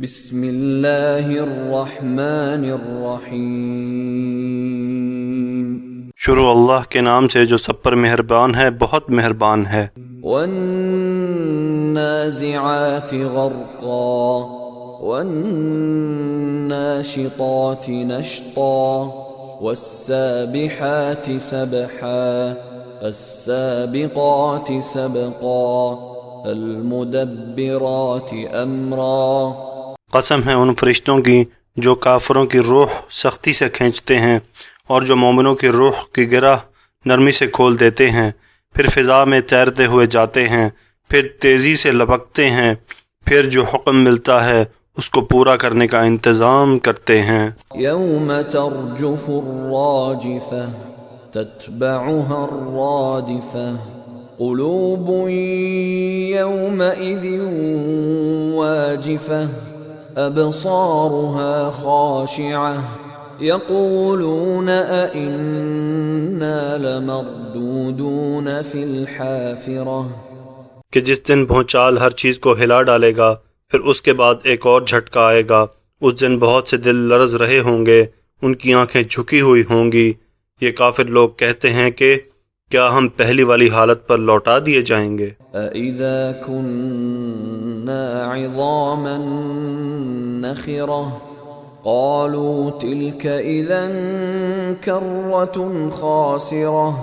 بسم اللہ الرحمن الرحیم۔ شروع اللہ کے نام سے جو سب پر مہربان ہے، بہت مہربان ہے۔ والنازعات غرقا والناشطات نشطا والسابحات سبحا السابقات سبقا المدبرات امرا۔ قسم ہے ان فرشتوں کی جو کافروں کی روح سختی سے کھینچتے ہیں اور جو مومنوں کی روح کی گرہ نرمی سے کھول دیتے ہیں، پھر فضا میں تیرتے ہوئے جاتے ہیں، پھر تیزی سے لپکتے ہیں، پھر جو حکم ملتا ہے اس کو پورا کرنے کا انتظام کرتے ہیں۔ یوم ترجف الراجفہ تتبعها الرادفہ قلوب یومئذ واجفہ ابصارها خاشعہ یقولون ائنا لمردودون فی الحافرہ۔ کہ جس دن بھونچال ہر چیز کو ہلا ڈالے گا، پھر اس کے بعد ایک اور جھٹکا آئے گا۔ اس دن بہت سے دل لرز رہے ہوں گے، ان کی آنکھیں جھکی ہوئی ہوں گی۔ یہ کافر لوگ کہتے ہیں کہ کیا ہم پہلی والی حالت پر لوٹا دیے جائیں گے؟ اَإِذَا كُنَّا عِظَامًا نَخِرَةً قَالُوا تِلْكَ إِذًا كَرَّةٌ خَاسِرَةٌ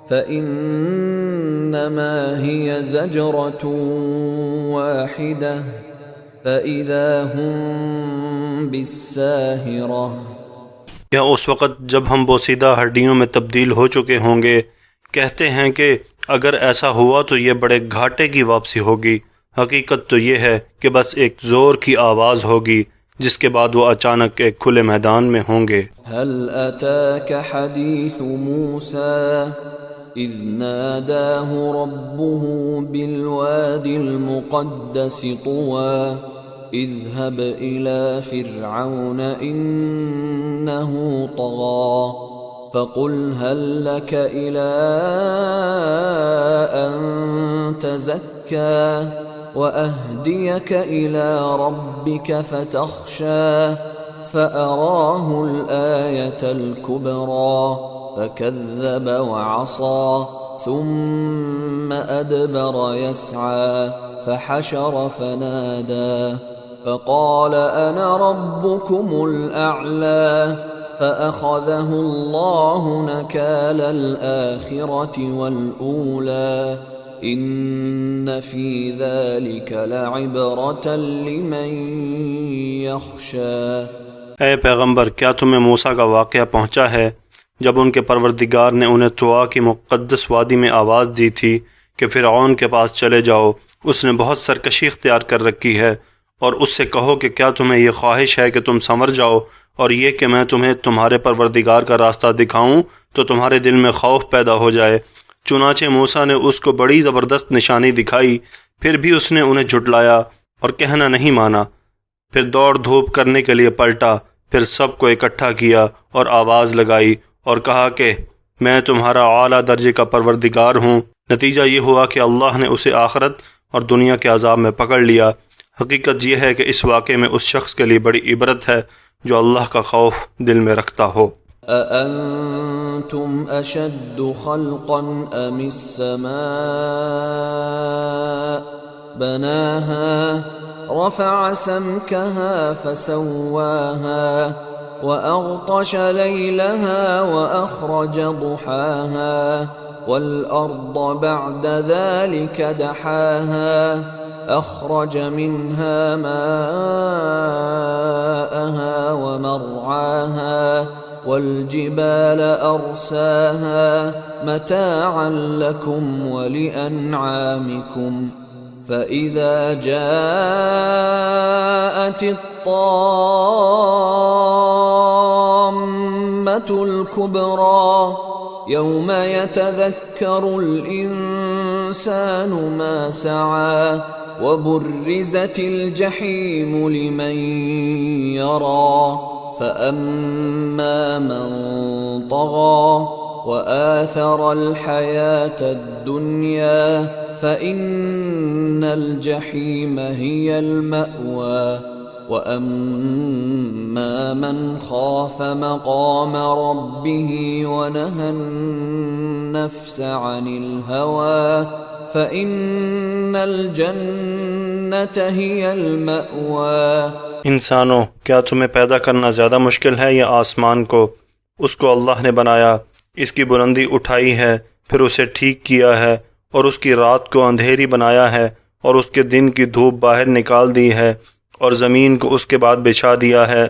فَإِنَّمَا هِيَ زَجْرَةٌ وَاحِدَةٌ فَإِذَا هُمْ بِالسَّاهِرَةِ۔ کیا اس وقت جب ہم بوسیدہ ہڈیوں میں تبدیل ہو چکے ہوں گے، کہتے ہیں کہ اگر ایسا ہوا تو یہ بڑے گھاٹے کی واپسی ہوگی۔ حقیقت تو یہ ہے کہ بس ایک زور کی آواز ہوگی، جس کے بعد وہ اچانک ایک کھلے میدان میں ہوں گے۔ هل أتاك حديث موسى إذ ناداه ربه بالواد المقدس طوى اذهب إلى فرعون إنه طغى فقل هل لك إلى أن تزكى وأهديك إلى ربك فتخشى فأراه الآية الكبرى فكذب وعصى ثم أدبر يسعى فحشر فنادى فقال أنا ربكم الأعلى فأخذه الله نكال الآخرة والأولى إن في ذلك لعبرة لمن يخشى۔ اے پیغمبر، کیا تمہیں موسیٰ کا واقعہ پہنچا ہے جب ان کے پروردگار نے انہیں طوا کی مقدس وادی میں آواز دی تھی کہ فرعون کے پاس چلے جاؤ، اس نے بہت سرکشی اختیار کر رکھی ہے، اور اس سے کہو کہ کیا تمہیں یہ خواہش ہے کہ تم سنور جاؤ، اور یہ کہ میں تمہیں تمہارے پروردگار کا راستہ دکھاؤں تو تمہارے دل میں خوف پیدا ہو جائے۔ چنانچہ موسیٰ نے اس کو بڑی زبردست نشانی دکھائی، پھر بھی اس نے انہیں جھٹلایا اور کہنا نہیں مانا۔ پھر دوڑ دھوپ کرنے کے لیے پلٹا، پھر سب کو اکٹھا کیا اور آواز لگائی اور کہا کہ میں تمہارا اعلیٰ درجے کا پروردگار ہوں۔ نتیجہ یہ ہوا کہ اللہ نے اسے آخرت اور دنیا کے عذاب میں پکڑ لیا۔ حقیقت یہ ہے کہ اس واقعے میں اس شخص کے لیے بڑی عبرت ہے جو اللہ کا خوف دل میں رکھتا ہو۔ أأنتم أشد خلقا أم السماء بناها رفع سمكها فسواها وأغطش ليلها وأخرج ضحاها والأرض بعد ذلك دحاها أخرج منها ماءها ومرعاها والجبال أرساها متاعا لكم ولأنعامكم فإذا جاءت الطامة الكبرى يوم يتذكر الإنسان ما سعى وبرزت الجحيم لمن يرى فأما من طغى وآثر الحياة الدنيا فإن الجحيم هي المأوى وَأَمَّا مَنْ خَافَ مَقَامَ رَبِّهِ وَنَهَى النَّفْسَ عَنِ الْهَوَى فَإِنَّ الْجَنَّةَ هِيَ الْمَأْوَى۔ انسانوں، کیا تمہیں پیدا کرنا زیادہ مشکل ہے یا آسمان کو؟ اس کو اللہ نے بنایا، اس کی بلندی اٹھائی ہے، پھر اسے ٹھیک کیا ہے، اور اس کی رات کو اندھیری بنایا ہے، اور اس کے دن کی دھوپ باہر نکال دی ہے، اور زمین کو اس کے بعد بچھا دیا ہے،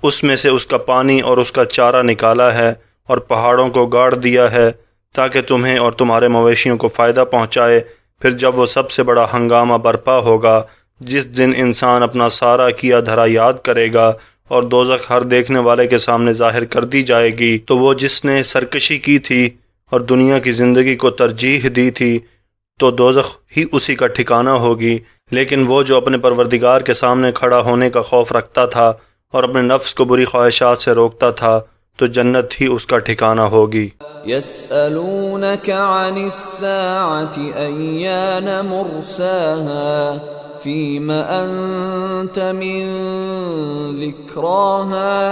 اس میں سے اس کا پانی اور اس کا چارہ نکالا ہے، اور پہاڑوں کو گاڑ دیا ہے تاکہ تمہیں اور تمہارے مویشیوں کو فائدہ پہنچائے۔ پھر جب وہ سب سے بڑا ہنگامہ برپا ہوگا، جس دن انسان اپنا سارا کیا دھرا یاد کرے گا اور دوزخ ہر دیکھنے والے کے سامنے ظاہر کر دی جائے گی، تو وہ جس نے سرکشی کی تھی اور دنیا کی زندگی کو ترجیح دی تھی تو دوزخ ہی اسی کا ٹھکانہ ہوگی، لیکن وہ جو اپنے پروردگار کے سامنے کھڑا ہونے کا خوف رکھتا تھا اور اپنے نفس کو بری خواہشات سے روکتا تھا تو جنت ہی اس کا ٹھکانہ ہوگی۔ يسألونك عن الساعة أيان مرساها فيم أنت من ذكراها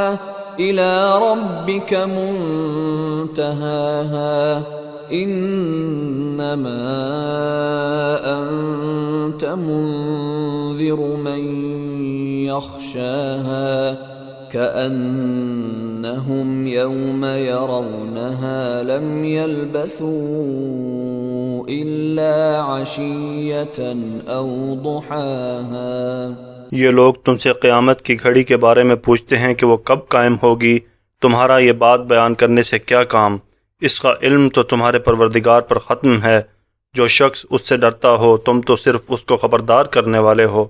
إلى ربك منتهاها إنما أنت منذر من يخشاها كأنهم يوم يرونها لم يلبثوا إلا عشية أو ضحاها۔ یہ لوگ تم سے قیامت کی گھڑی کے بارے میں پوچھتے ہیں کہ وہ کب قائم ہوگی، تمہارا یہ بات بیان کرنے سے کیا کام؟ اس کا علم تو تمہارے پروردگار پر ختم ہے۔ جو شخص اس سے ڈرتا ہو تم تو صرف اس کو خبردار کرنے والے ہو۔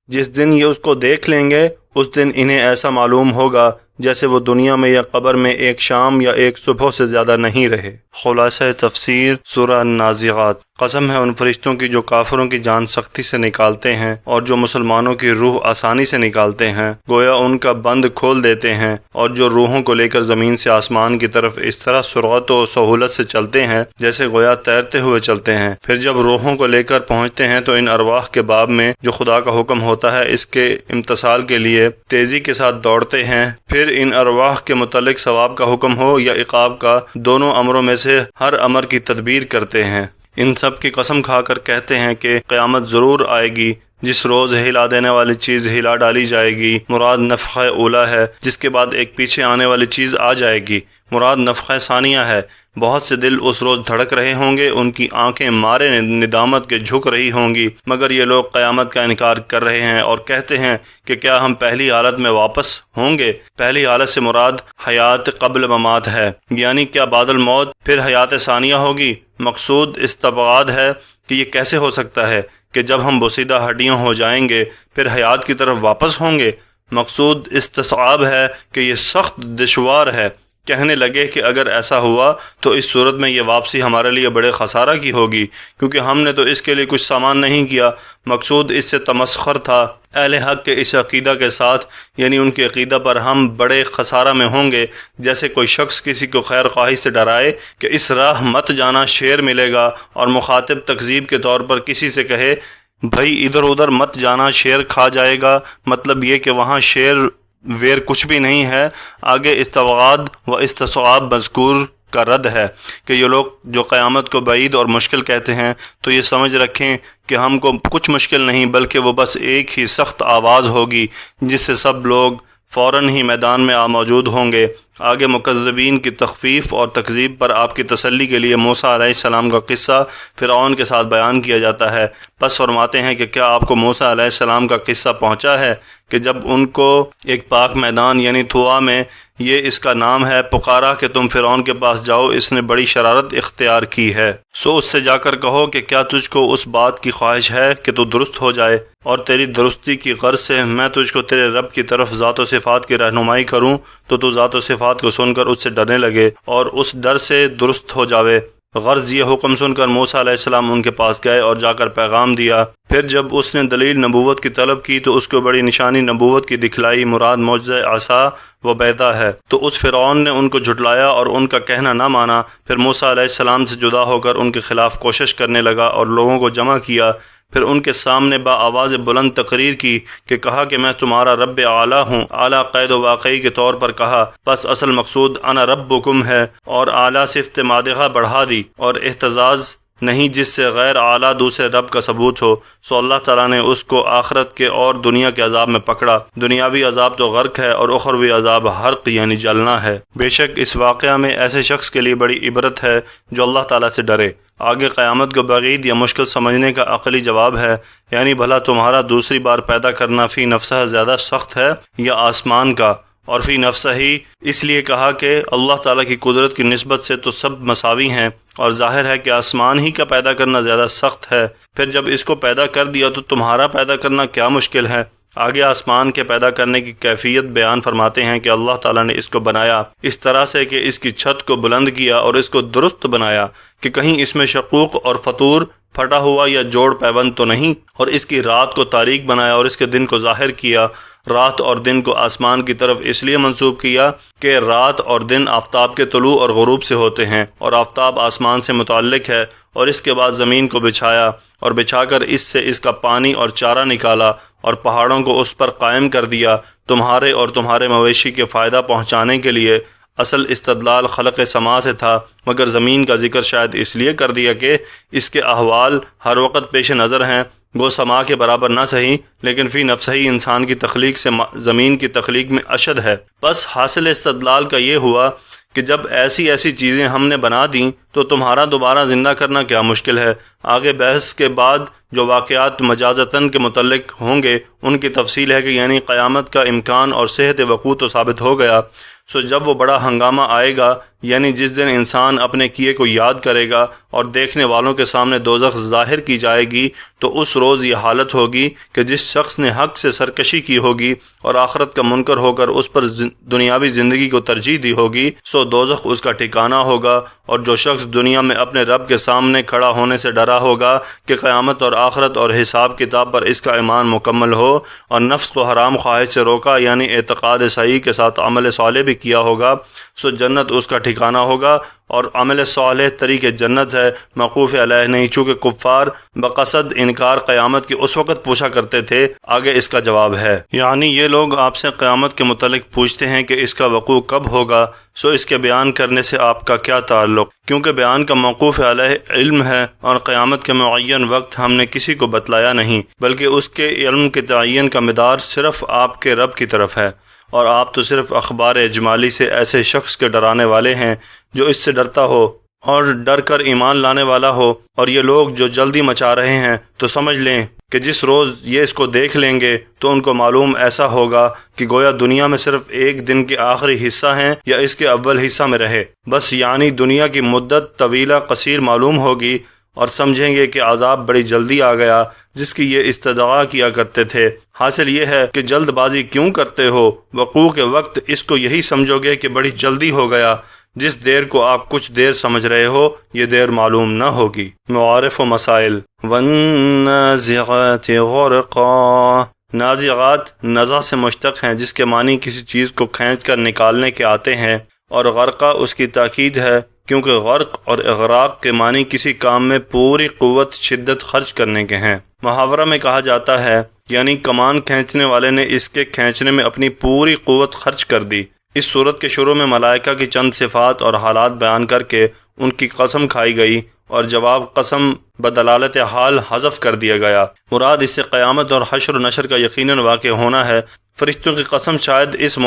جس دن یہ اس کو دیکھ لیں گے اس دن انہیں ایسا معلوم ہوگا جیسے وہ دنیا میں یا قبر میں ایک شام یا ایک صبح سے زیادہ نہیں رہے۔ خلاصہ تفسیر سورہ النازعات۔ قسم ہے ان فرشتوں کی جو کافروں کی جان سختی سے نکالتے ہیں اور جو مسلمانوں کی روح آسانی سے نکالتے ہیں، گویا ان کا بند کھول دیتے ہیں، اور جو روحوں کو لے کر زمین سے آسمان کی طرف اس طرح سرعت و سہولت سے چلتے ہیں جیسے گویا تیرتے ہوئے چلتے ہیں۔ پھر جب روحوں کو لے کر پہنچتے ہیں تو ان ارواح کے باب میں جو خدا کا حکم ہوتا ہے اس کے امتثال کے لیے تیزی کے ساتھ دوڑتے ہیں۔ پھر ان ارواح کے متعلق ثواب کا حکم ہو یا عقاب کا، دونوں امروں میں سے ہر امر کی تدبیر کرتے ہیں۔ ان سب کی قسم کھا کر کہتے ہیں کہ قیامت ضرور آئے گی، جس روز ہلا دینے والی چیز ہلا ڈالی جائے گی، مراد نفخہ اولا ہے، جس کے بعد ایک پیچھے آنے والی چیز آ جائے گی، مراد نفخہ ثانیہ ہے۔ بہت سے دل اس روز دھڑک رہے ہوں گے، ان کی آنکھیں مارے ندامت کے جھک رہی ہوں گی، مگر یہ لوگ قیامت کا انکار کر رہے ہیں اور کہتے ہیں کہ کیا ہم پہلی حالت میں واپس ہوں گے؟ پہلی حالت سے مراد حیات قبل ممات ہے، یعنی کیا بعد الموت پھر حیات ثانیہ ہوگی؟ مقصود استبعاد ہے کہ یہ کیسے ہو سکتا ہے کہ جب ہم بوسیدہ ہڈیاں ہو جائیں گے پھر حیات کی طرف واپس ہوں گے؟ مقصود استصعاب ہے کہ یہ سخت دشوار ہے۔ کہنے لگے کہ اگر ایسا ہوا تو اس صورت میں یہ واپسی ہمارے لیے بڑے خسارہ کی ہوگی، کیونکہ ہم نے تو اس کے لیے کچھ سامان نہیں کیا۔ مقصود اس سے تمسخر تھا اہل حق کے اس عقیدہ کے ساتھ، یعنی ان کے عقیدہ پر ہم بڑے خسارہ میں ہوں گے، جیسے کوئی شخص کسی کو خیر خواہی سے ڈرائے کہ اس راہ مت جانا، شیر ملے گا، اور مخاطب تکذیب کے طور پر کسی سے کہے بھائی ادھر ادھر مت جانا، شیر کھا جائے گا، مطلب یہ کہ وہاں شیر ویر کچھ بھی نہیں ہے۔ آگے استبعاد و استصعاب مذکور کا رد ہے کہ یہ لوگ جو قیامت کو بعید اور مشکل کہتے ہیں تو یہ سمجھ رکھیں کہ ہم کو کچھ مشکل نہیں، بلکہ وہ بس ایک ہی سخت آواز ہوگی جس سے سب لوگ فوراً ہی میدان میں موجود ہوں گے۔ آگے مکذبین کی تخفیف اور تکذیب پر آپ کی تسلی کے لیے موسیٰ علیہ السلام کا قصہ فرعون کے ساتھ بیان کیا جاتا ہے۔ پس فرماتے ہیں کہ کیا آپ کو موسیٰ علیہ السلام کا قصہ پہنچا ہے کہ جب ان کو ایک پاک میدان یعنی طوا میں، یہ اس کا نام ہے، پکارا کہ تم فرعون کے پاس جاؤ، اس نے بڑی شرارت اختیار کی ہے، سو اس سے جا کر کہو کہ کیا تجھ کو اس بات کی خواہش ہے کہ تو درست ہو جائے، اور تیری درستی کی غرض سے میں تجھ کو تیرے رب کی طرف ذات و صفات کی رہنمائی کروں تو ذات و صفات کو سن کر اس سے ڈرنے لگے اور اس ڈر سے درست ہو جاوے۔ غرض یہ حکم سن کر موسیٰ علیہ السلام ان کے پاس گئے اور جا کر پیغام دیا۔ پھر جب اس نے دلیل نبوت کی طلب کی تو اس کو بڑی نشانی نبوت کی دکھلائی، مراد معجزہ عصا و بیضہ ہے۔ تو اس فرعون نے ان کو جھٹلایا اور ان کا کہنا نہ مانا، پھر موسیٰ علیہ السلام سے جدا ہو کر ان کے خلاف کوشش کرنے لگا اور لوگوں کو جمع کیا۔ پھر ان کے سامنے با آواز بلند تقریر کی کہ کہا کہ میں تمہارا رب اعلیٰ ہوں۔ اعلیٰ قید و واقعی کے طور پر کہا، پس اصل مقصود انا ربکم ہے، اور اعلیٰ صفت مادحہ بڑھا دی اور احتزاز نہیں جس سے غیر اعلیٰ دوسرے رب کا ثبوت ہو۔ سو اللہ تعالیٰ نے اس کو آخرت کے اور دنیا کے عذاب میں پکڑا۔ دنیاوی عذاب تو غرق ہے اور اخروی عذاب حرق یعنی جلنا ہے۔ بے شک اس واقعہ میں ایسے شخص کے لیے بڑی عبرت ہے جو اللہ تعالیٰ سے ڈرے۔ آگے قیامت کو بعید یا مشکل سمجھنے کا عقلی جواب ہے، یعنی بھلا تمہارا دوسری بار پیدا کرنا فی نفسہ زیادہ سخت ہے یا آسمان کا؟ اور فی نفسہ ہی اس لیے کہا کہ اللہ تعالیٰ کی قدرت کی نسبت سے تو سب مساوی ہیں، اور ظاہر ہے کہ آسمان ہی کا پیدا کرنا زیادہ سخت ہے۔ پھر جب اس کو پیدا کر دیا تو تمہارا پیدا کرنا کیا مشکل ہے؟ آگے آسمان کے پیدا کرنے کی کیفیت بیان فرماتے ہیں کہ اللہ تعالیٰ نے اس کو بنایا اس طرح سے کہ اس کی چھت کو بلند کیا اور اس کو درست بنایا کہ کہیں اس میں شقوق اور فطور پھٹا ہوا یا جوڑ پیوند تو نہیں، اور اس کی رات کو تاریک بنایا اور اس کے دن کو ظاہر کیا۔ رات اور دن کو آسمان کی طرف اس لیے منسوب کیا کہ رات اور دن آفتاب کے طلوع اور غروب سے ہوتے ہیں، اور آفتاب آسمان سے متعلق ہے۔ اور اس کے بعد زمین کو بچھایا اور بچھا کر اس سے اس کا پانی اور چارہ نکالا، اور پہاڑوں کو اس پر قائم کر دیا تمہارے اور تمہارے مویشی کے فائدہ پہنچانے کے لیے۔ اصل استدلال خلق سما سے تھا، مگر زمین کا ذکر شاید اس لیے کر دیا کہ اس کے احوال ہر وقت پیش نظر ہیں، وہ سما کے برابر نہ صحیح لیکن فی نفسہ ہی انسان کی تخلیق سے زمین کی تخلیق میں اشد ہے۔ بس حاصل استدلال کا یہ ہوا کہ جب ایسی ایسی چیزیں ہم نے بنا دیں تو تمہارا دوبارہ زندہ کرنا کیا مشکل ہے۔ آگے بحث کے بعد جو واقعات مجازتاً کے متعلق ہوں گے ان کی تفصیل ہے کہ یعنی قیامت کا امکان اور صحت وقوع تو ثابت ہو گیا، سو جب وہ بڑا ہنگامہ آئے گا، یعنی جس دن انسان اپنے کیے کو یاد کرے گا اور دیکھنے والوں کے سامنے دوزخ ظاہر کی جائے گی، تو اس روز یہ حالت ہوگی کہ جس شخص نے حق سے سرکشی کی ہوگی اور آخرت کا منکر ہو کر اس پر دنیاوی زندگی کو ترجیح دی ہوگی، سو دوزخ اس کا ٹھکانہ ہوگا۔ اور جو شخص دنیا میں اپنے رب کے سامنے کھڑا ہونے سے ڈرا ہوگا کہ قیامت اور آخرت اور حساب کتاب پر اس کا ایمان مکمل ہو، اور نفس کو حرام خواہش سے روکا یعنی اعتقاد صحیح کے ساتھ عمل صالح بھی کیا ہوگا، سو جنت اس کا ٹھکانہ ہوگا۔ اور عمل صالح طریق جنت ہے، موقوف علیہ نہیں، چونکہ کفار بقصد انکار قیامت کی اس وقت پوچھا کرتے تھے۔ آگے اس کا جواب ہے، یعنی یہ لوگ آپ سے قیامت کے متعلق پوچھتے ہیں کہ اس کا وقوع کب ہوگا، سو اس کے بیان کرنے سے آپ کا کیا تعلق؟ کیونکہ بیان کا موقوف علیہ علم ہے، اور قیامت کے معین وقت ہم نے کسی کو بتلایا نہیں، بلکہ اس کے علم کے تعین کا مدار صرف آپ کے رب کی طرف ہے، اور آپ تو صرف اخبار اجمالی سے ایسے شخص کے ڈرانے والے ہیں جو اس سے ڈرتا ہو اور ڈر کر ایمان لانے والا ہو۔ اور یہ لوگ جو جلدی مچا رہے ہیں تو سمجھ لیں کہ جس روز یہ اس کو دیکھ لیں گے تو ان کو معلوم ایسا ہوگا کہ گویا دنیا میں صرف ایک دن کے آخری حصہ ہیں یا اس کے اول حصہ میں رہے، بس یعنی دنیا کی مدت طویلہ قصیر معلوم ہوگی، اور سمجھیں گے کہ عذاب بڑی جلدی آ گیا جس کی یہ استدعا کیا کرتے تھے۔ حاصل یہ ہے کہ جلد بازی کیوں کرتے ہو؟ وقوع کے وقت اس کو یہی سمجھو گے کہ بڑی جلدی ہو گیا، جس دیر کو آپ کچھ دیر سمجھ رہے ہو یہ دیر معلوم نہ ہوگی۔ معارف و مسائل۔ والنازعات غرقا، نازعات نزع سے مشتق ہیں جس کے معنی کسی چیز کو کھینچ کر نکالنے کے آتے ہیں، اور غرقہ اس کی تاکید ہے کیونکہ غرق اور اغراق کے معنی کسی کام میں پوری قوت شدت خرچ کرنے کے ہیں۔ محاورہ میں کہا جاتا ہے یعنی کمان کھینچنے والے نے اس کے کھینچنے میں اپنی پوری قوت خرچ کر دی۔ اس صورت کے شروع میں ملائکہ کی چند صفات اور حالات بیان کر کے ان کی قسم کھائی گئی، اور جواب قسم بدلالت حال حذف کر دیا گیا۔ مراد اس سے قیامت اور حشر و نشر کا یقیناً واقع ہونا ہے۔ فرشتوں کی قسم شاید اس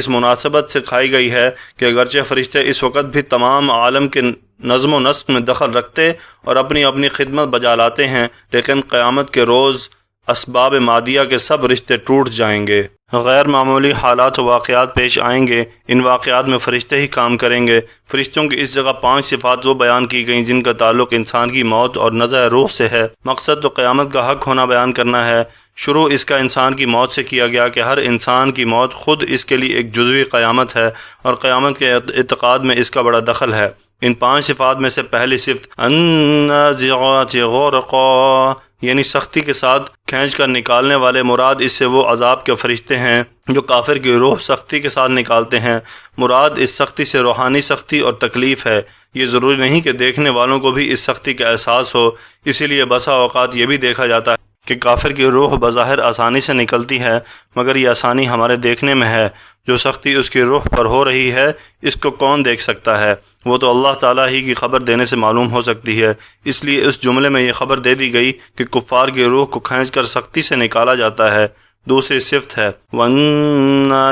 مناسبت سے کھائی گئی ہے کہ اگرچہ فرشتے اس وقت بھی تمام عالم کے نظم و نسق میں دخل رکھتے اور اپنی اپنی خدمت بجا لاتے ہیں، لیکن قیامت کے روز اسباب مادیہ کے سب رشتے ٹوٹ جائیں گے، غیر معمولی حالات و واقعات پیش آئیں گے، ان واقعات میں فرشتے ہی کام کریں گے۔ فرشتوں کی اس جگہ 5 صفات وہ بیان کی گئیں جن کا تعلق انسان کی موت اور نزع روح سے ہے۔ مقصد تو قیامت کا حق ہونا بیان کرنا ہے۔ شروع اس کا انسان کی موت سے کیا گیا کہ ہر انسان کی موت خود اس کے لیے ایک جزوی قیامت ہے، اور قیامت کے اعتقاد میں اس کا بڑا دخل ہے۔ ان 5 صفات میں سے پہلی صفت النازعات غرقا، یعنی سختی کے ساتھ کھینچ کر نکالنے والے، مراد اس سے وہ عذاب کے فرشتے ہیں جو کافر کی روح سختی کے ساتھ نکالتے ہیں۔ مراد اس سختی سے روحانی سختی اور تکلیف ہے۔ یہ ضروری نہیں کہ دیکھنے والوں کو بھی اس سختی کا احساس ہو، اسی لیے بسا اوقات یہ بھی دیکھا جاتا ہے کہ کافر کی روح بظاہر آسانی سے نکلتی ہے، مگر یہ آسانی ہمارے دیکھنے میں ہے۔ جو سختی اس کی روح پر ہو رہی ہے اس کو کون دیکھ سکتا ہے؟ وہ تو اللہ تعالیٰ ہی کی خبر دینے سے معلوم ہو سکتی ہے۔ اس لیے اس جملے میں یہ خبر دے دی گئی کہ کفار کی روح کو کھینچ کر سختی سے نکالا جاتا ہے۔ دوسری صفت ہے وَالنَّاشِطَاتِ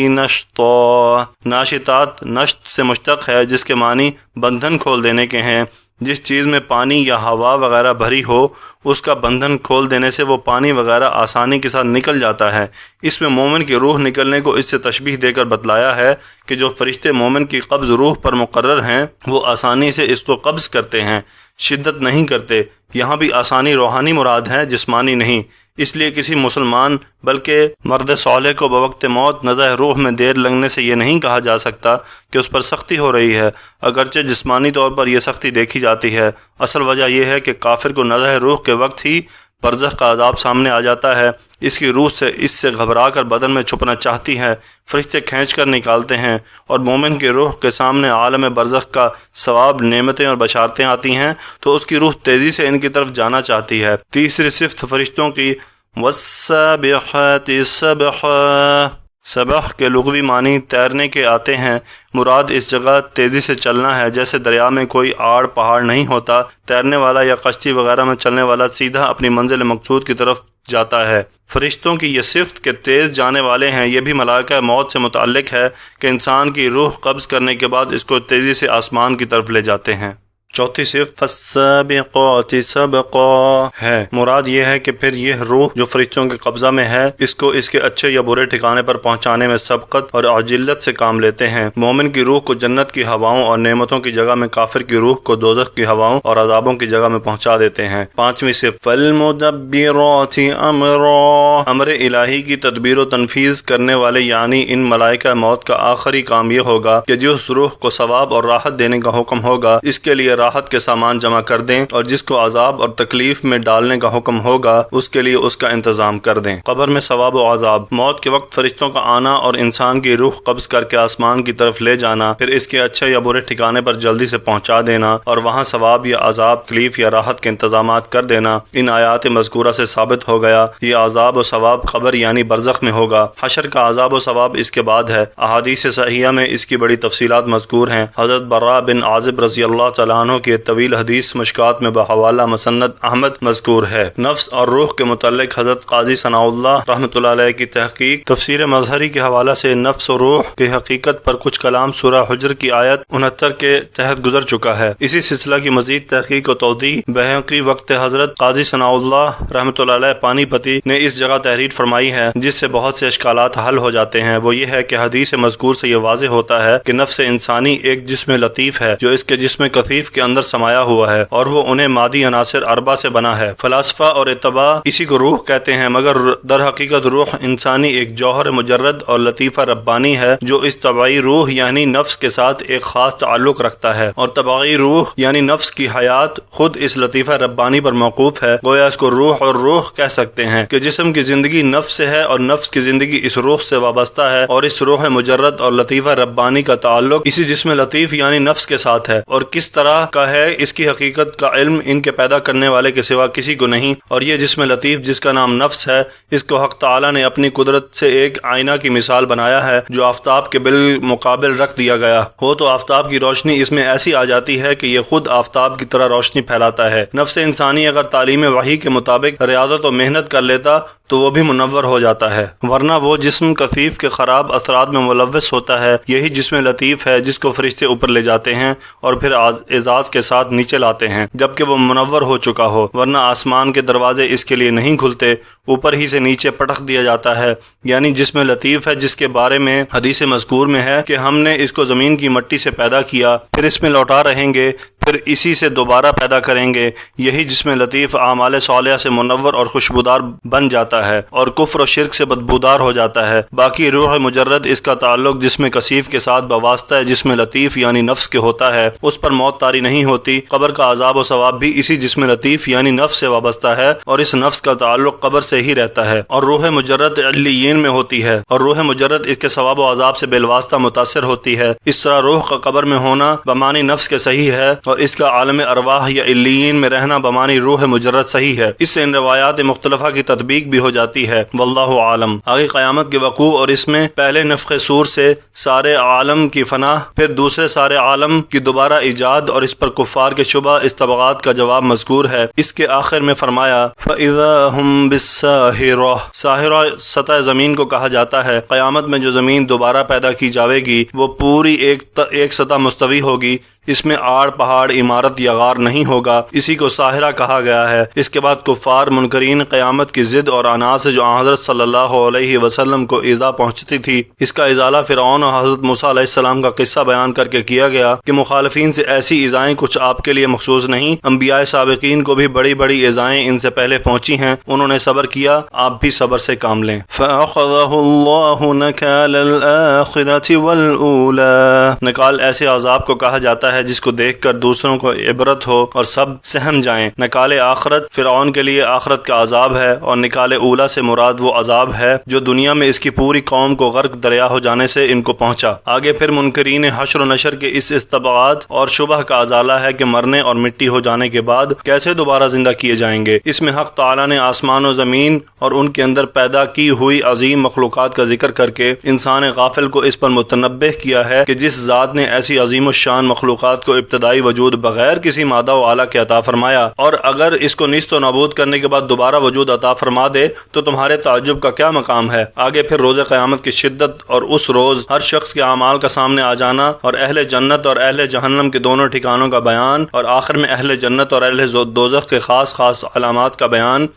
نَشْطًا۔ ناشطات نشط سے مشتق ہے، جس کے معنی بندھن کھول دینے کے ہیں۔ جس چیز میں پانی یا ہوا وغیرہ بھری ہو اس کا بندھن کھول دینے سے وہ پانی وغیرہ آسانی کے ساتھ نکل جاتا ہے۔ اس میں مومن کی روح نکلنے کو اس سے تشبیہ دے کر بتلایا ہے کہ جو فرشتے مومن کی قبض روح پر مقرر ہیں وہ آسانی سے اس کو قبض کرتے ہیں، شدت نہیں کرتے۔ یہاں بھی آسانی روحانی مراد ہے، جسمانی نہیں۔ اس لیے کسی مسلمان بلکہ مرد صالح کو بوقت موت نزع روح میں دیر لگنے سے یہ نہیں کہا جا سکتا کہ اس پر سختی ہو رہی ہے، اگرچہ جسمانی طور پر یہ سختی دیکھی جاتی ہے۔ اصل وجہ یہ ہے کہ کافر کو نزع روح کے وقت ہی برزخ کا عذاب سامنے آ جاتا ہے۔ اس کی روح اس سے گھبرا کر بدن میں چھپنا چاہتی ہے، فرشتے کھینچ کر نکالتے ہیں، اور مومن کی روح کے سامنے عالم برزخ کا ثواب، نعمتیں اور بشارتیں آتی ہیں تو اس کی روح تیزی سے ان کی طرف جانا چاہتی ہے۔ تیسری صفت فرشتوں کی وَالسَّابِحَاتِ سَبْحًا۔ سبح کے لغوی معنی تیرنے کے آتے ہیں۔ مراد اس جگہ تیزی سے چلنا ہے، جیسے دریا میں کوئی آڑ پہاڑ نہیں ہوتا۔ تیرنے والا یا کشتی وغیرہ میں چلنے والا سیدھا اپنی منزل مقصود کی طرف جاتا ہے۔ فرشتوں کی یہ صفت کہ تیز جانے والے ہیں، یہ بھی ملائکہ موت سے متعلق ہے کہ انسان کی روح قبض کرنے کے بعد اس کو تیزی سے آسمان کی طرف لے جاتے ہیں۔ چوتھی صفت فَالسَّابِقَاتِ سَبْقًا ہے۔ مراد یہ ہے کہ پھر یہ روح جو فرشتوں کے قبضہ میں ہے اس کو اس کے اچھے یا برے ٹھکانے پر پہنچانے میں سبقت اور عجلت سے کام لیتے ہیں۔ مومن کی روح کو جنت کی ہواؤں اور نعمتوں کی جگہ میں، کافر کی روح کو دوزخ کی ہواؤں اور عذابوں کی جگہ میں پہنچا دیتے ہیں۔ پانچویں صفت فَالْمُدَبِّرَاتِ أَمْرًا۔ امر الہی کی تدبیر و تنفیذ کرنے والے، یعنی ان ملائکہ موت کا آخری کام یہ ہوگا کہ جس روح کو ثواب اور راحت دینے کا حکم ہوگا اس کے لیے راحت کے سامان جمع کر دیں، اور جس کو عذاب اور تکلیف میں ڈالنے کا حکم ہوگا اس کے لیے اس کا انتظام کر دیں۔ قبر میں ثواب و عذاب۔ موت کے وقت فرشتوں کا آنا اور انسان کی روح قبض کر کے آسمان کی طرف لے جانا، پھر اس کے اچھے یا برے ٹھکانے پر جلدی سے پہنچا دینا اور وہاں ثواب یا عذاب، تکلیف یا راحت کے انتظامات کر دینا، ان آیات مذکورہ سے ثابت ہو گیا یہ عذاب و ثواب قبر یعنی برزخ میں ہوگا۔ حشر کا عذاب و ثواب اس کے بعد ہے۔ احادیث صحیحہ میں اس کی بڑی تفصیلات مذکور ہیں۔ حضرت براء بن عازب رضی اللہ تعالیٰ عنہ کی طویل حدیث مشکات میں بحوالہ مسند احمد مذکور ہے۔ نفس اور روح کے متعلق حضرت قاضی ثناء اللہ رحمۃ اللہ علیہ کی تحقیق تفسیر مظہری کے حوالہ سے نفس و روح کی حقیقت پر کچھ کلام سورہ حجر کی آیت 69 کے تحت گزر چکا ہے۔ اسی سلسلہ کی مزید تحقیق و توضیح بہقی وقت حضرت قاضی ثناء اللہ رحمۃ اللہ علیہ پانی پتی نے اس جگہ تحریر فرمائی ہے، جس سے بہت سے اشکالات حل ہو جاتے ہیں۔ وہ یہ ہے کہ حدیث مذکور سے یہ واضح ہوتا ہے کہ نفس انسانی ایک جسم لطیف ہے جو اس کے جسم کثیف کے اندر سمایا ہوا ہے، اور وہ انہیں مادی عناصر اربع سے بنا ہے۔ فلاسفہ اور اتباع اسی کو روح کہتے ہیں، مگر در حقیقت روح انسانی ایک جوہر مجرد اور لطیفہ ربانی ہے جو اس طبعی روح یعنی نفس کے ساتھ ایک خاص تعلق رکھتا ہے، اور طبعی روح یعنی نفس کی حیات خود اس لطیفہ ربانی پر موقوف ہے۔ گویا اس کو روح اور روح کہہ سکتے ہیں کہ جسم کی زندگی نفس سے ہے اور نفس کی زندگی اس روح سے وابستہ ہے، اور اس روح مجرد اور لطیفہ ربانی کا تعلق اسی جسم لطیف یعنی نفس کے ساتھ ہے، اور کس طرح کا ہے اس کی حقیقت کا علم ان کے پیدا کرنے والے کے سوا کسی کو نہیں۔ اور یہ جسم لطیف جس کا نام نفس ہے، اس کو حق تعالیٰ نے اپنی قدرت سے ایک آئینہ کی مثال بنایا ہے جو آفتاب کے بالمقابل رکھ دیا گیا ہو تو آفتاب کی روشنی اس میں ایسی آ جاتی ہے کہ یہ خود آفتاب کی طرح روشنی پھیلاتا ہے۔ نفس انسانی اگر تعلیم وحی کے مطابق ریاضت و محنت کر لیتا تو وہ بھی منور ہو جاتا ہے، ورنہ وہ جسم کثیف کے خراب اثرات میں ملوث ہوتا ہے۔ یہی جسم لطیف ہے جس کو فرشتے اوپر لے جاتے ہیں اور پھر اعزاز کے ساتھ نیچے لاتے ہیں جبکہ وہ منور ہو چکا ہو، ورنہ آسمان کے دروازے اس کے لیے نہیں کھلتے۔ اوپر ہی سے نیچے پٹخ دیا جاتا ہے، یعنی جسم لطیف ہے جس کے بارے میں حدیث مذکور میں ہے کہ ہم نے اس کو زمین کی مٹی سے پیدا کیا، پھر اس میں لوٹا رہیں گے، پھر اسی سے دوبارہ پیدا کریں گے۔ یہی جسم لطیف اعمال صالحہ سے منور اور خوشبودار بن جاتا ہے اور کفر و شرک سے بدبودار ہو جاتا ہے۔ باقی روح مجرد، اس کا تعلق جسم کثیف کے ساتھ بواسطہ جسم لطیف یعنی نفس کے ہوتا ہے، اس پر موت طاری نہیں ہوتی۔ قبر کا عذاب و ثواب بھی اسی جسم لطیف یعنی نفس سے وابستہ ہے اور اس نفس کا تعلق قبر سے ہی رہتا ہے، اور روح مجرد علیین میں ہوتی ہے اور روح مجرد اس کے ثواب و عذاب سے بالواسطہ متاثر ہوتی ہے۔ اس طرح روح کا قبر میں ہونا بمعنی نفس کے صحیح ہے اور اس کا عالم ارواح یا علیین میں رہنا بمعنی روح مجرد صحیح ہے۔ اس سے ان روایات مختلفہ کی تطبیق بھی ہو جاتی ہے، واللہ عالم۔ آگے قیامت کے وقوع اور اس میں پہلے نفخ صور سے سارے عالم کی فنا، پھر دوسرے سارے عالم کی دوبارہ ایجاد اور اس پر کفار کے شبہ استبغات کا جواب مذکور ہے۔ اس کے آخر میں فرمایا فَإِذَا هُمْ بِالسَّاهِرَةِ، ساہرہ سطح زمین کو کہا جاتا ہے۔ قیامت میں جو زمین دوبارہ پیدا کی جاوے گی وہ پوری ایک سطح مستوی ہوگی، اس میں آڑ پہاڑ عمارت یا غار نہیں ہوگا، اسی کو ساحرہ کہا گیا ہے۔ اس کے بعد کفار منکرین قیامت کی ضد اور عناء سے جو حضرت صلی اللہ علیہ وسلم کو ایذا پہنچتی تھی، اس کا ازالہ فرعون اور حضرت موسیٰ علیہ السلام کا قصہ بیان کر کے کیا گیا کہ مخالفین سے ایسی ایذائیں کچھ آپ کے لیے مخصوص نہیں، انبیاء سابقین کو بھی بڑی بڑی ایذائیں ان سے پہلے پہنچی ہیں، انہوں نے صبر کیا، آپ بھی صبر سے کام لیں۔ فَأَخَذَهُ اللَّهُ نَكَالَ الْآخِرَةِ وَالْأُولَى، نکال ایسے عذاب کو کہا جاتا ہے جس کو دیکھ کر دوسروں کو عبرت ہو اور سب سہم جائیں۔ نکال آخرت فرعون کے لیے آخرت کا عذاب ہے اور نکال اولا سے مراد وہ عذاب ہے جو دنیا میں اس کی پوری قوم کو غرق دریا ہو جانے سے ان کو پہنچا۔ آگے پھر منکرین حشر و نشر کے اس استبعاد اور شبہ کا ازالہ ہے کہ مرنے اور مٹی ہو جانے کے بعد کیسے دوبارہ زندہ کیے جائیں گے۔ اس میں حق تعالی نے آسمان و زمین اور ان کے اندر پیدا کی ہوئی عظیم مخلوقات کا ذکر کر کے انسان غافل کو اس پر متنبہ کیا ہے کہ جس ذات نے ایسی عظیم الشان مخلوقات کو ابتدائی وجود بغیر کسی مادہ و آلہ کے عطا فرمایا، اور اگر اس کو نیست و نابود کرنے کے بعد دوبارہ وجود عطا فرما دے تو تمہارے تعجب کا کیا مقام ہے۔ آگے پھر روز قیامت کی شدت اور اس روز ہر شخص کے اعمال کا سامنے آ جانا اور اہل جنت اور اہل جہنم کے دونوں ٹھکانوں کا بیان، اور آخر میں اہل جنت اور اہل دوزخ کے خاص علامات کا بیان،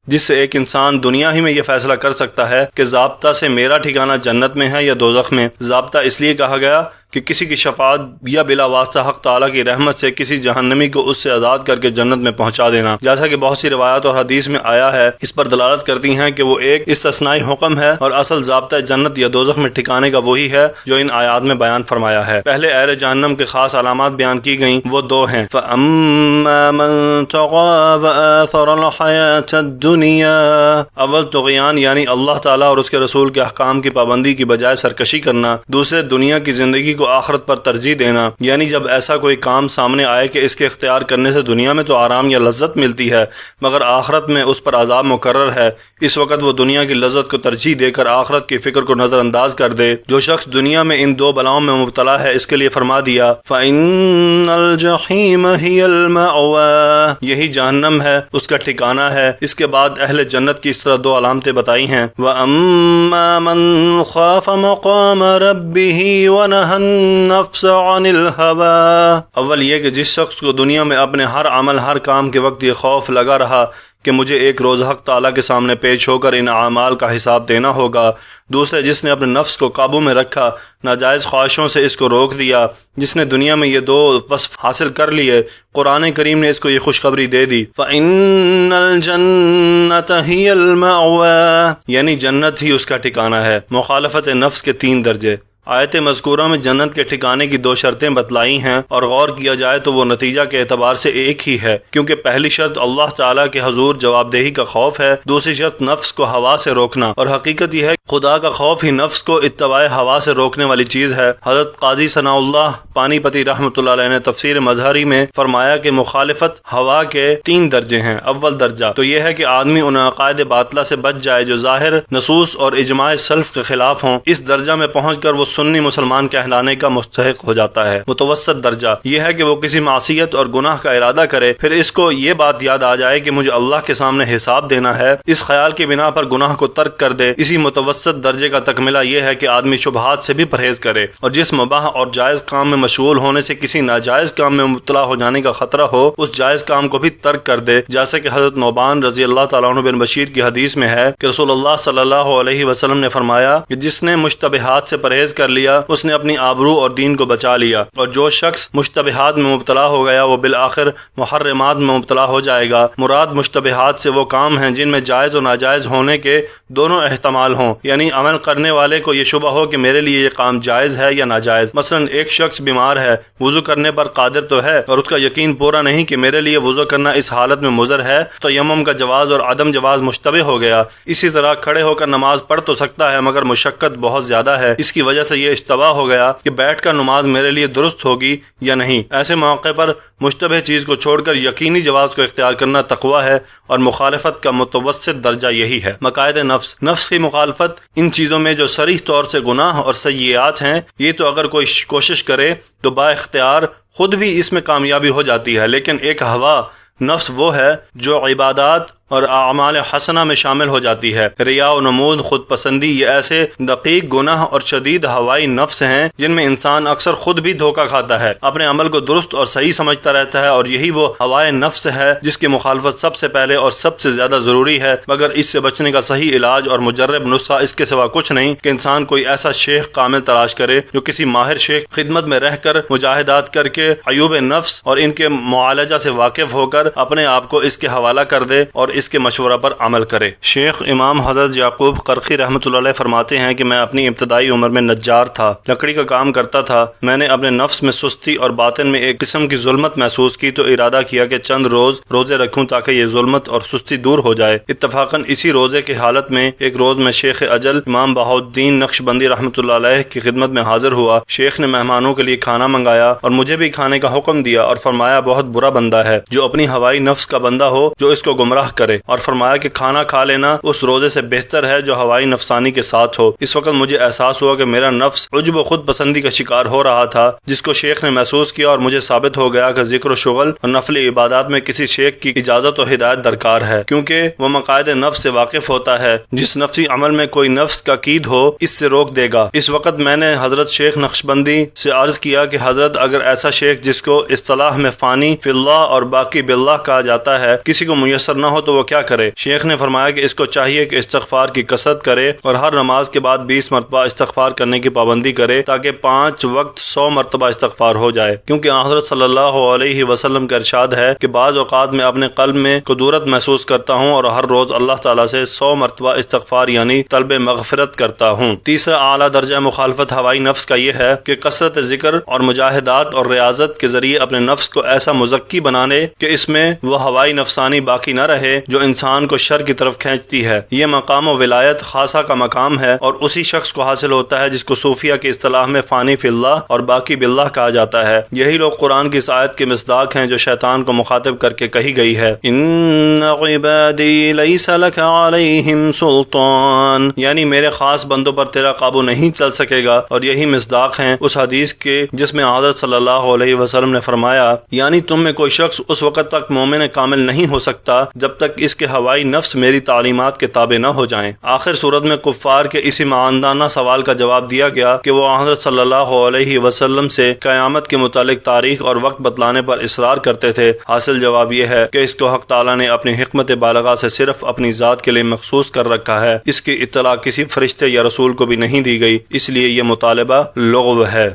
جس سے ایک انسان دنیا ہی میں یہ فیصلہ کر سکتا ہے کہ ضابطہ سے میرا ٹھکانہ جنت میں ہے یا دوزخ میں۔ ضابطہ اس لیے کہا گیا کہ کسی کی شفاعت یا بلا واسطہ حق تعالیٰ کی رحمت سے کسی جہنمی کو اس سے آزاد کر کے جنت میں پہنچا دینا، جیسا کہ بہت سی روایات اور حدیث میں آیا ہے، اس پر دلالت کرتی ہیں کہ وہ ایک استثنائی حکم ہے اور اصل ضابطہ جنت یا دوزخ میں ٹھکانے کا وہی ہے جو ان آیات میں بیان فرمایا ہے۔ پہلے اہل جہنم کے خاص علامات بیان کی گئیں، وہ دو ہیں۔ فَأَمَّا مَن طَغَىٰ وَآثَرَ الْحَيَاةَ الدُّنْيَا، اول طغیان یعنی اللہ تعالیٰ اور اس کے رسول کے احکام کی پابندی کی بجائے سرکشی کرنا، دوسرے دنیا کی زندگی کو آخرت پر ترجیح دینا، یعنی جب ایسا کوئی کام سامنے آئے کہ اس کے اختیار کرنے سے دنیا میں تو آرام یا لذت ملتی ہے مگر آخرت میں اس پر عذاب مقرر ہے، اس وقت وہ دنیا کی لذت کو ترجیح دے کر آخرت کی فکر کو نظر انداز کر دے۔ جو شخص دنیا میں ان دو بلاؤں میں مبتلا ہے اس کے لیے فرما دیا فَإِنَّ الْجَحِيمَ هِيَ الْمَأْوَىٰ، یہی جہنم ہے، اس کا ٹھکانہ ہے۔ اس کے بعد اہل جنت کی اس طرح دو علامتیں بتائی ہیں۔ وَأَمَّا مَنْ خَافَ مَقَامَ رَبِّهِ وَنَهَى النَّفْسَ عَنِ الْهَوَىٰ، اول یہ کہ جس شخص کو دنیا میں اپنے ہر عمل ہر کام کے وقت یہ خوف لگا رہا کہ مجھے ایک روز حق تعالیٰ کے سامنے پیش ہو کر ان اعمال کا حساب دینا ہوگا، دوسرے جس نے اپنے نفس کو قابو میں رکھا، ناجائز خواہشوں سے اس کو روک دیا، جس نے دنیا میں یہ دو وصف حاصل کر لیے، قرآن کریم نے اس کو یہ خوشخبری دے دی فَإِنَّ الْجَنَّةَ هِيَ الْمَأْوَىٰ، یعنی جنت ہی اس کا ٹھکانہ ہے۔ مخالفت نفس کے 3 درجے۔ آیت مذکورہ میں جنت کے ٹھکانے کی 2 شرطیں بتلائی ہیں اور غور کیا جائے تو وہ نتیجہ کے اعتبار سے ایک ہی ہے، کیونکہ پہلی شرط اللہ تعالیٰ کے حضور جواب دہی کا خوف ہے، دوسری شرط نفس کو ہوا سے روکنا، اور حقیقت یہ ہے خدا کا خوف ہی نفس کو اتباع ہوا سے روکنے والی چیز ہے۔ حضرت قاضی ثناء اللہ پانی پتی رحمۃ اللہ علیہ نے تفسیر مظہری میں فرمایا کہ مخالفت ہوا کے 3 درجے ہیں۔ اول درجہ تو یہ ہے کہ آدمی ان عقائد باطلہ سے بچ جائے جو ظاہر نصوص اور اجماع سلف کے خلاف ہوں، اس درجہ میں پہنچ کر وہ سنی مسلمان کہلانے کا مستحق ہو جاتا ہے۔ متوسط درجہ یہ ہے کہ وہ کسی معصیت اور گناہ کا ارادہ کرے، پھر اس کو یہ بات یاد آ جائے کہ مجھے اللہ کے سامنے حساب دینا ہے، اس خیال کی بنا پر گناہ کو ترک کر دے۔ اسی متوسط درجے کا تکملہ یہ ہے کہ آدمی شبہات سے بھی پرہیز کرے، اور جس مباح اور جائز کام میں مشغول ہونے سے کسی ناجائز کام میں مبتلا ہو جانے کا خطرہ ہو، اس جائز کام کو بھی ترک کر دے، جیسے کہ حضرت نعمان رضی اللہ تعالیٰ عنہ بن بشیر کی حدیث میں ہے کہ رسول اللہ صلی اللہ علیہ وسلم نے فرمایا کہ جس نے مشتبہات سے پرہیز کر لیا اس نے اپنی آبرو اور دین کو بچا لیا، اور جو شخص مشتبہات میں مبتلا ہو گیا وہ بالآخر محرمات میں مبتلا ہو جائے گا۔ مراد مشتبہات سے وہ کام ہیں جن میں جائز و ناجائز ہونے کے دونوں احتمال ہوں، یعنی عمل کرنے والے کو یہ شبہ ہو کہ میرے لیے یہ کام جائز ہے یا ناجائز۔ مثلا ایک شخص بیمار ہے، وضو کرنے پر قادر تو ہے اور اس کا یقین پورا نہیں کہ میرے لیے وضو کرنا اس حالت میں مضر ہے، تو تیمم کا جواز اور عدم جواز مشتبہ ہو گیا۔ اسی طرح کھڑے ہو کر نماز پڑھ تو سکتا ہے مگر مشقت بہت زیادہ ہے، اس کی وجہ سے یہ اشتباہ ہو گیا کہ بیٹھ کر نماز میرے لیے درست ہوگی یا نہیں۔ ایسے موقع پر مشتبہ چیز کو چھوڑ کر یقینی جواز کو اختیار کرنا تقویٰ ہے، اور مخالفت کا متوسط درجہ یہی ہے۔ مقاصد نفس کی مخالفت ان چیزوں میں جو صریح طور سے گناہ اور سیئات ہیں، یہ تو اگر کوئی کوشش کرے تو با اختیار خود بھی اس میں کامیابی ہو جاتی ہے، لیکن ایک ہوا نفس وہ ہے جو عبادات اور اعمال حسنہ میں شامل ہو جاتی ہے۔ ریا و نمود، خود پسندی، یہ ایسے دقیق گناہ اور شدید ہوائی نفس ہیں جن میں انسان اکثر خود بھی دھوکہ کھاتا ہے، اپنے عمل کو درست اور صحیح سمجھتا رہتا ہے، اور یہی وہ ہوائے نفس ہے جس کی مخالفت سب سے پہلے اور سب سے زیادہ ضروری ہے، مگر اس سے بچنے کا صحیح علاج اور مجرب نسخہ اس کے سوا کچھ نہیں کہ انسان کوئی ایسا شیخ کامل تلاش کرے جو کسی ماہر شیخ خدمت میں رہ کر مجاہدات کر کے عیوب نفس اور ان کے معالجہ سے واقف ہو کر اپنے آپ کو اس کے حوالہ کر دے اور اس کے مشورہ پر عمل کرے۔ شیخ امام حضرت یعقوب قرخی رحمۃ اللہ علیہ فرماتے ہیں کہ میں اپنی ابتدائی عمر میں نجار تھا، لکڑی کا کام کرتا تھا۔ میں نے اپنے نفس میں سستی اور باطن میں ایک قسم کی ظلمت محسوس کی تو ارادہ کیا کہ چند روزے رکھوں تاکہ یہ ظلمت اور سستی دور ہو جائے۔ اتفاقاً اسی روزے کی حالت میں ایک روز میں شیخ اجل امام بہاؤالدین نقشبندی رحمۃ اللہ علیہ کی خدمت میں حاضر ہوا۔ شیخ نے مہمانوں کے لیے کھانا منگایا اور مجھے بھی کھانے کا حکم دیا، اور فرمایا بہت برا بندہ ہے جو اپنی ہوائی نفس کا بندہ ہو جو اس کو گمراہ کرے، اور فرمایا کہ کھانا کھا لینا اس روزے سے بہتر ہے جو ہوائی نفسانی کے ساتھ ہو۔ اس وقت مجھے احساس ہوا کہ میرا نفس عجب و خود پسندی کا شکار ہو رہا تھا، جس کو شیخ نے محسوس کیا، اور مجھے ثابت ہو گیا کہ ذکر و شغل اور نفل عبادات میں کسی شیخ کی اجازت و ہدایت درکار ہے، کیونکہ وہ مقاصد نفس سے واقف ہوتا ہے۔ جس نفسی عمل میں کوئی نفس کا قید ہو اس سے روک دے گا۔ اس وقت میں نے حضرت شیخ نقشبندی سے عرض کیا کہ حضرت اگر ایسا شیخ جس کو اصطلاح میں فانی فی اللہ اور باقی باللہ کہا جاتا ہے کسی کو میسر نہ ہو تو وہ کیا کرے؟ شیخ نے فرمایا کہ اس کو چاہیے کہ استغفار کی کثرت کرے اور ہر نماز کے بعد 20 مرتبہ استغفار کرنے کی پابندی کرے تاکہ 5 وقت 100 مرتبہ استغفار ہو جائے، کیونکہ حضرت صلی اللہ علیہ وسلم کا ارشاد ہے کہ بعض اوقات میں اپنے قلب میں قدورت محسوس کرتا ہوں اور ہر روز اللہ تعالیٰ سے 100 مرتبہ استغفار یعنی طلب مغفرت کرتا ہوں۔ تیسرا اعلیٰ درجہ مخالفت ہوائی نفس کا یہ ہے کہ کثرت ذکر اور مجاہدات اور ریاضت کے ذریعے اپنے نفس کو ایسا مزکی بنانے کہ اس میں وہ ہوائی نفسانی باقی نہ رہے جو انسان کو شر کی طرف کھینچتی ہے۔ یہ مقام و ولایت خاصہ کا مقام ہے اور اسی شخص کو حاصل ہوتا ہے جس کو صوفیہ کی اصطلاح میں فانی فی اللہ اور باقی باللہ کہا جاتا ہے۔ یہی لوگ قرآن کی اس آیت کے مصداق ہیں جو شیطان کو مخاطب کر کے کہی گئی ہے، ان عبادی لیس لک علیہم سلطان، یعنی میرے خاص بندوں پر تیرا قابو نہیں چل سکے گا، اور یہی مصداق ہیں اس حدیث کے جس میں حضرت صلی اللہ علیہ وسلم نے فرمایا، یعنی تم میں کوئی شخص اس وقت تک مومن کامل نہیں ہو سکتا جب تک اس کے ہوائی نفس میری تعلیمات کے تابع نہ ہو جائیں۔ آخر صورت میں کفار کے اسی معاندانہ سوال کا جواب دیا گیا کہ وہ حضرت صلی اللہ علیہ وسلم سے قیامت کے متعلق تاریخ اور وقت بتلانے پر اصرار کرتے تھے۔ حاصل جواب یہ ہے کہ اس کو حق تعالیٰ نے اپنی حکمت بالغہ سے صرف اپنی ذات کے لیے مخصوص کر رکھا ہے، اس کی اطلاع کسی فرشتے یا رسول کو بھی نہیں دی گئی، اس لیے یہ مطالبہ لغو ہے۔